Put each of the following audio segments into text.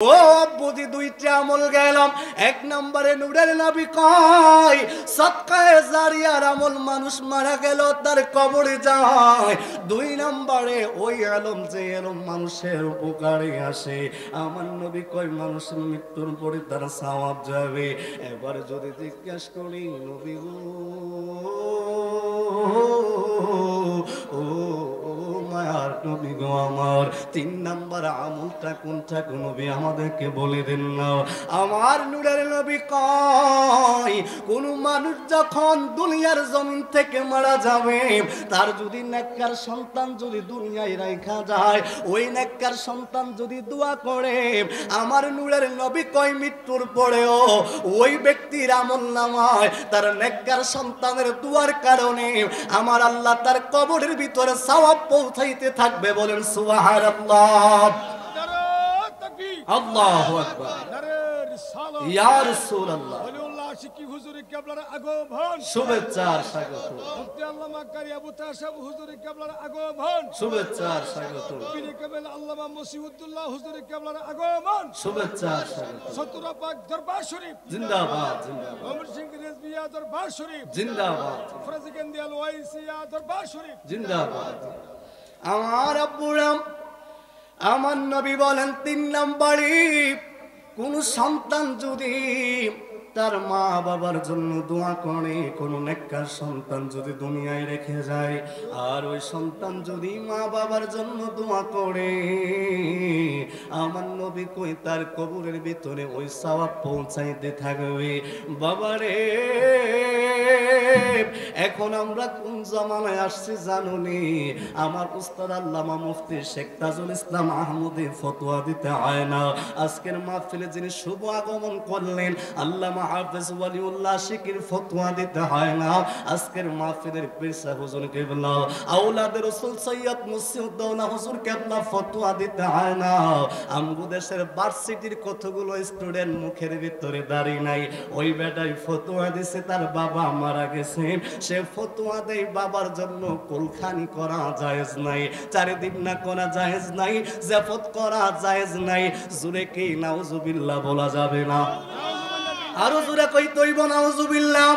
ও বুঝি দুইটা আমল গেলাম। এক নম্বরে নূরের নবী কয় সদকায়ে জারিয়ার আমল, মানুষ মারা গেল তার কবরে যায়। দুই নম্বরে ওই আলম যে আলম মানুষের উপকারে আসে, আমার নবী কয় মানুষের মৃত্যুর পরে তার সওয়াব যাবে। এবার যদি জিজ্ঞেস করি নবী গো ও মায়ার নবী গো আমার, তিন নাম্বার আমলটা কোনটা গো নবী আমাদেরকে বলে দেন না। আমার নূরের নবী কয় কোন মানুষ যখন দুনিয়ার জমিন থেকে মারা যাবে, তার যদি নেককার সন্তান যদি দুনিয়ায় রাখা যায়, ওই নেককার সন্তান যদি দোয়া করে, আমার নূরের নবী কয় মৃত্যুর পরেও ওই ব্যক্তির আমলনামায় তার নেককার সন্তানের দোয়ার কারণে আমার আল্লাহ তার কবরের ভিতরে সওয়াব পৌঁছাইতে থাকবে। বলেন সুবহানাল্লাহ, আল্লাহু আকবার, ইয়া রাসূলুল্লাহ। আশিকি হুজুরে কেবলার আগমন, শুভেচ্ছা স্বাগত। মুফতি আল্লামা কারি আবু তাসাব হুজুরে কেবলার আগমন, শুভেচ্ছা স্বাগত। পীর কেবল আল্লামা মসিউদ্দুল্লাহ হুজুরে কেবলার আগমন, শুভেচ্ছা স্বাগত। সতুরা পাক দরবার শরীফ জিন্দাবাদ জিন্দাবাদ। অমর সিং রেজবিয়া দরবার শরীফ জিন্দাবাদ ফরজগন্দি আল ওয়াইসিয়া দরবার শরীফ জিন্দাবাদ। আমার আব্বুরাম আমার নবী বলেন তিন নম্বরে কোন সন্তান যদি তার মা বাবার জন্য দোয়া করে, কোন নেককার সন্তান যদি দুনিয়ায় রেখে যায়, আর ওই সন্তান যদি মা বাবার জন্য দোয়া করে, আমার নবী কই তার কবরের ভিতরে ওই সওয়াব পৌঁছাইতে থাকবে। বাবারে এখন আমরা কোন জামানায় আসছি জানুনি? আমার উস্তাদ আল্লামা মুফতি শেখ তাজুল ইসলাম আহমদী ফতোয়া দিতে হয় না। আজকের মাহফিলে যিনি শুভ আগমন করলেন আল্লামা হাফেজ ওয়ালিউল্লাহ শিকির ফতোয়া দিতে হয় না। আজকের মাহফিলের পীর সাহেব হুজুর কেবলা আওলাদের রাসূল সৈয়দ মুসিউদ্দৌলা হুজুর কেবলা ফতোয়া দিতে হয় না। আমগো দেশের ভার্সিটির কতগুলো স্টুডেন্ট মুখের ভিতরে দাঁড়িয়ে নাই, ওই বেটাই ফতোয়া দিছে তার বাবা মারা গেছে, সে ফতোয়া দেয় বাবার জন্য কুলখানি করা জায়েজ নাই, চারিদিন না করা জায়েজ নাই, জাফত করা জায়েজ নাই। জোরে কি নাউজুবিল্লাহ বলা যাবে না? আরো জোরে কই তৈব নাউজুবিল্লাহ।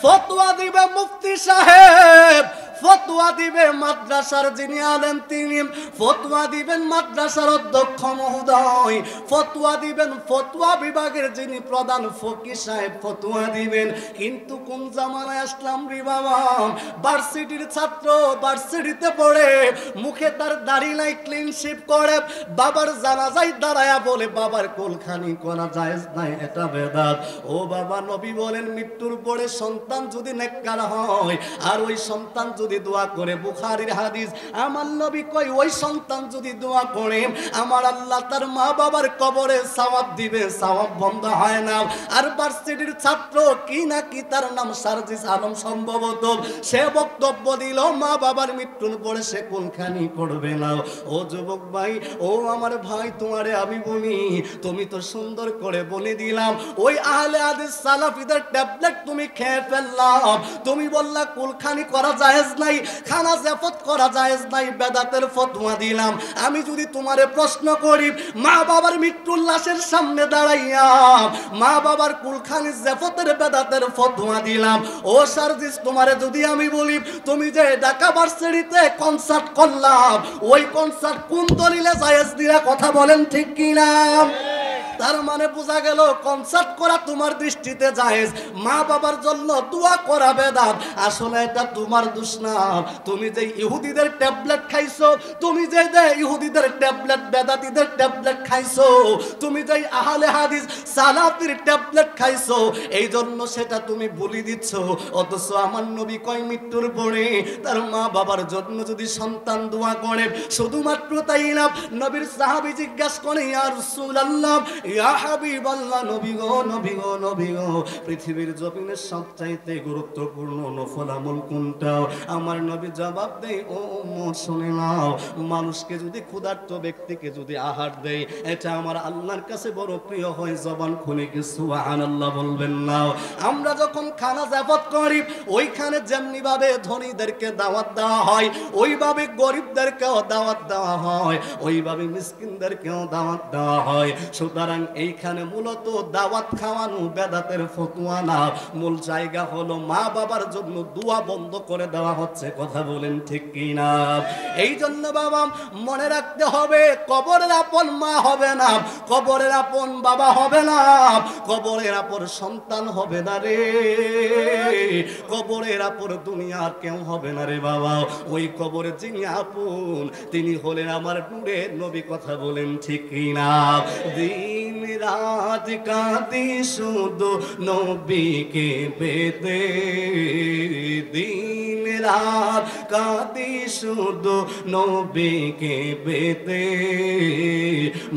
ফতোয়া দিবে মুফতি সাহেব, ফতোয়া দিবে মাদ্রাসার যিনি আলেম তিনি, ফতোয়া দিবেন মাদ্রাসার অধ্যক্ষ মহোদয়, ফতোয়া দিবেন ফতোয়া বিভাগের যিনি প্রধান ফকির সাহেব ফতোয়া দিবেন। কিন্তু কোন জামানায় আসলাম রে বাবা? ভার্সিটির ছাত্র ভার্সিটিতে পড়ে, মুখে তার দাড়ি নাই, ক্লিন শেভ করে, বাবার জানাজায় দাঁড়ায়া বলে বাবার কোলখানি করা জায়েজ নাই, এটা বেদাত। ও বাবা, নবী বলেন মৃত্যুর পরে সন্তান যদি নেককার হয় আর ওই সন্তান যদি দোয়া করে, বুখারীর হাদিস, আমার নবী কয় ওই সন্তান যদি দোয়া করে আমার আল্লাহ তার মা বাবার কবরে সওয়াব দিবে, সওয়াব বন্ধ হয় না। আর ভার্সিটির ছাত্র কি না কি তার নাম সার্জিস আলম সম্ভবত, সে বক্তব্য দিল মা বাবার মৃত্যুর পরে সে কোনখানি করবে না। ও যুবক ভাই, ও আমার ভাই, তোমারে আমি বলি, তুমি তো সুন্দর করে বলে দিলাম, ওই আহলে হাদিস সালাফিদের ট্যাবলেট তুমি খেয়ে ফেললাম। তুমি বললা কুলখানি করা জায়েজ নাই, খানা জাফত করা জায়েজ নাই, বেদাতের ফতোয়া দিলাম। আমি যদি তোমারে প্রশ্ন করি, মা বাবার মৃত্যুর লাশের সামনে দাঁড়াইয়া মা বাবার কুলখানি জাফতের বেদাতের ফতোয়া দিলাম, ও সার্জিস তোমারে যদি আমি বলি তুমি যে ঢাকা ভার্সিটিতে কনসার্ট করলাম, ওই কনসার্ট কোন দলিলে জায়েজ দিলা? কথা বলেন ঠিক কি না? তার মানে বোঝা গেল কনসার্ট করা তোমার দৃষ্টিতে জায়েজ, মা বাবার জন্য দোয়া করা বেদাত। আসলে এটা তোমার দোষ না। তুমি যে ইহুদিদের ট্যাবলেট খাইছো, তুমি যে ইহুদিদের ট্যাবলেট বেদাতীদের ট্যাবলেট খাইছো, তুমি যে আহলে হাদিস সালাফির ট্যাবলেট খাইছো, এই জন্য সেটা তুমি ভুলি দিচ্ছ। অথচ আমার নবী কয় মৃত্যুর পরে তার মা বাবার জন্য যদি সন্তান দোয়া করে, শুধুমাত্র তাই না, নবীর সাহাবী জিজ্ঞাসা করে ইয়া রাসূলুল্লাহ ইয়া হাবিবাল্লাহ, নবী গো, নবী গো, নবী গো, পৃথিবীর জমিনের সবচাইতে গুরুত্বপূর্ণ নফল আমল কোনটা? আমার নবী জবাব দেয়, ও উম্মত শুনে নাও, মানুষকে যদি ক্ষুধার্ত ব্যক্তিকে যদি আহার দেয়, এটা আমার আল্লাহর কাছে বড় প্রিয় হয়। জবান খুলে কি সুবহানাল্লাহ বলবেন না? আমরা যখন খানা জাফত করি, ওইখানে যেমনি ভাবে ধনীদেরকে দাওয়াত দেওয়া হয়, ওইভাবে গরিবদেরকেও দাওয়াত দেওয়া হয়, ওইভাবে মিসকিনদেরকেও দাওয়াত দেওয়া হয়। সুতরাং এইখানে মূলত দাওয়াত খাওয়ানো বেদাতের ফতোয়া না, মূল জায়গা হলো মা বাবার জন্য দোয়া বন্ধ করে দেওয়া হচ্ছে। কথা বলেন ঠিক কি না? এই জন্য বাবা মনে রাখতে হবে, কবরের আপন মা হবে না, কবরের আপন বাবা হবে না, কবরের আপন সন্তান হবে না রে, কবরের আপন দুনিয়ার কেউ হবে না রে বাবা। ওই কবরে যিনি আপন, তিনি হলেন আমার নূরের নবী। কথা বলেন ঠিক কি না? দিন রাত কাঁদি শুধু নবীকে পেতে, দিন রাত কাঁদি শুধু নবীকে পেতে,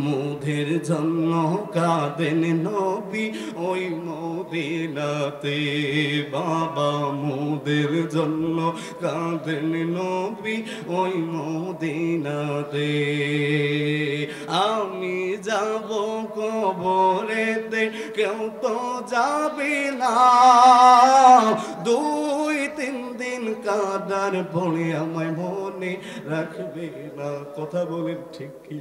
মুদের জন্য কাঁদেন নবী ওই মদিনাতে, বাবা মুদের জন্য কাঁদেন নবী ওই মদিনাতে। আমি যাব কবরেতে, কেউ তো যাবে না, 2-3 দিন কাদার পড়ে আমায় মনে রাখবে না। কথা বলেন ঠিক কি?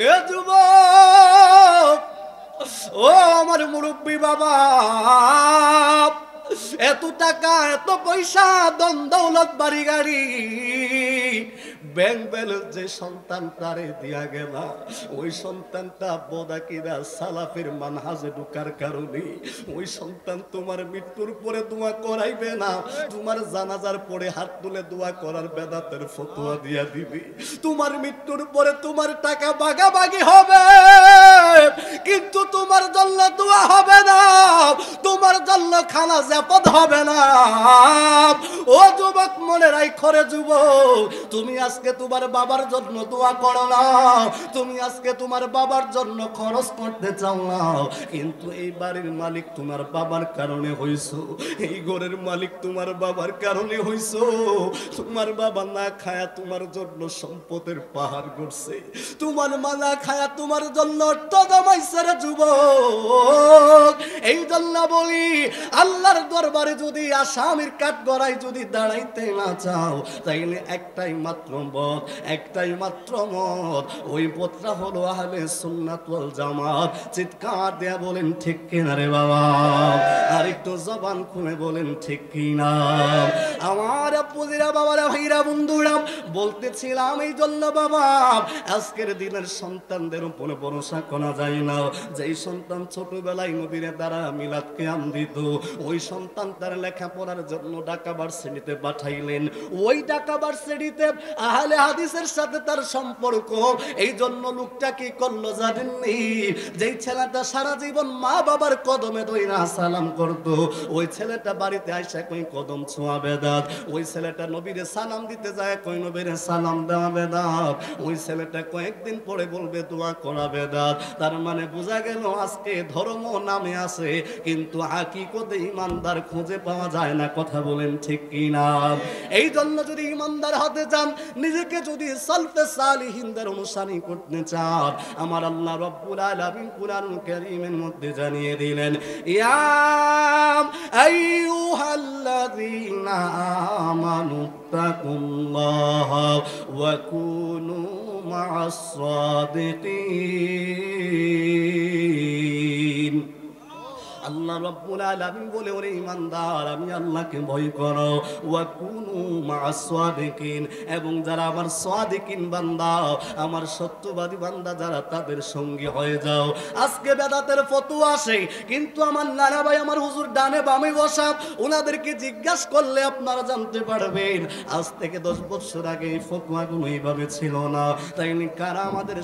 এ যুবক, ও আমার মুরব্বী বাবা, এত টাকা, এত পয়সা, ধন দৌলত, বাড়ি গাড়ি, ব্যাংক ব্যালেন্স যে সন্তান তারে দিয়া গেল, ওই সন্তানটা বদাকিরা সালাফের মানহাজে ঢোকার কারণে ওই সন্তান তোমার মৃত্যুর পরে দোয়া করাইবে না, তোমার জানাজার পরে হাত তুলে দোয়া করার বেদাতের ফতোয়া দিয়া দিবে। তোমার মৃত্যুর পরে তোমার টাকা ভাগাভাগি হবে, কিন্তু তোমার জন্য দোয়া হবে না, তোমার জন্য খানা জাপদ হবে না। ও যুবক মনে রাখো রে যুবক, তুমি আজকে তোমার বাবার জন্য দোয়া করো না, তুমি আজকে তোমার বাবার জন্য খরচ করতে চাও না, কিন্তু এই বাড়ির মালিক তোমার বাবার কারণে হইছো, এই ঘরের মালিক তোমার বাবার কারণে হইছো। তোমার বাবা না খায়া তোমার জন্য সম্পদের পাহাড় গড়ছে, তোমার মা না খায়া তোমার জন্য অর্থ জমাইছে রে যুবক। এই জন্য বলি, আল্লাহর দরবারে যদি আসামির কাঠগড়ায় যদি দাঁড়াইতে না চাও, তাইলে একটাই মাত্র পথ, একটাই মাত্র মত, ওই পথটা হলো আহলে সুন্নাত ওয়াল জামাত। চিৎকার দেয়া বলেন ঠিক কিনা রে বাবা? আর একটু জবান খুলে বলেন ঠিক কিনা? আমার আপুজিরা, বাবারা, ভাইরা, বন্ধুরা, বলতেছিলাম এই জন্য বাবা, আজকের দিনের সন্তানদের উপরে ভরসা করা যায় না। যেই সন্তান ছোটবেলায় নবীর দ্বারা মিলাদ কিয়াম দিত, ওই সন্তান তার লেখাপড়ার জন্য ঢাকা ভার্সিটিতে পাঠাইলেন, ওই ঢাকা ভার্সিটিতে আহলে হাদিসের সাথে তার সম্পর্ক। এই জন্য লোকটা কি করলো জানেননি? যেই ছেলেটা সারা জীবন মা বাবার কদমে দইরা সালাম করতো, ওই ছেলেটা বাড়িতে আইসা কই কদম ছোঁয়া বেদাত, ওই ছেলেটা নবীরে সালাম দিতে যায় কই নবীরে সালাম দেওয়া বেদাত, ওই ছেলেটা কয়েকদিন পরে বলবে দোয়া করা বেদাত। তার মানে বোঝা গেল আজকে ধর্ম নামে আছে, কিন্তু হাকিকতে ইমানদার খুঁজে পাওয়া যায় না। কথা বলেন ঠিক কিনা? এই জন্য যদি ইমানদার হতে চান, নিজেকে যদি সালফে সালিহিনদের অনুসারী করতে চান, আমার আল্লাহ রাব্বুল আলামিন কুরআনুল কারীমের মধ্যে জানিয়ে দিলেন, ইয়া আইয়ুহাল্লাযীনা আমানু তাকুল্লাহা ওয়া কুনু মা'আস সাদিকিন। আল্লাহ রাব্বুল আলামিন বলে, ওরে ঈমানদার, আমি আল্লাহকে ভয় করো, ওয়া কুনু মা'আস সাদিকিন, এবং যারা আমার সাদিকিন বান্দা, আমার সত্যবাদী বান্দা যারা, তাদের সঙ্গী হয়ে যাও। আজকে বেদাতের ফতোয়া আসে, কিন্তু আমার নানা ভাই, আমার হুজুর ডানে বামে বসা, ওনাদেরকে জিজ্ঞাসা করলে আপনারা জানতে পারবেন আজ থেকে 10 বছর আগে এই ফতোয়াগুলো এইভাবে ছিল না। তাই কারা আমাদের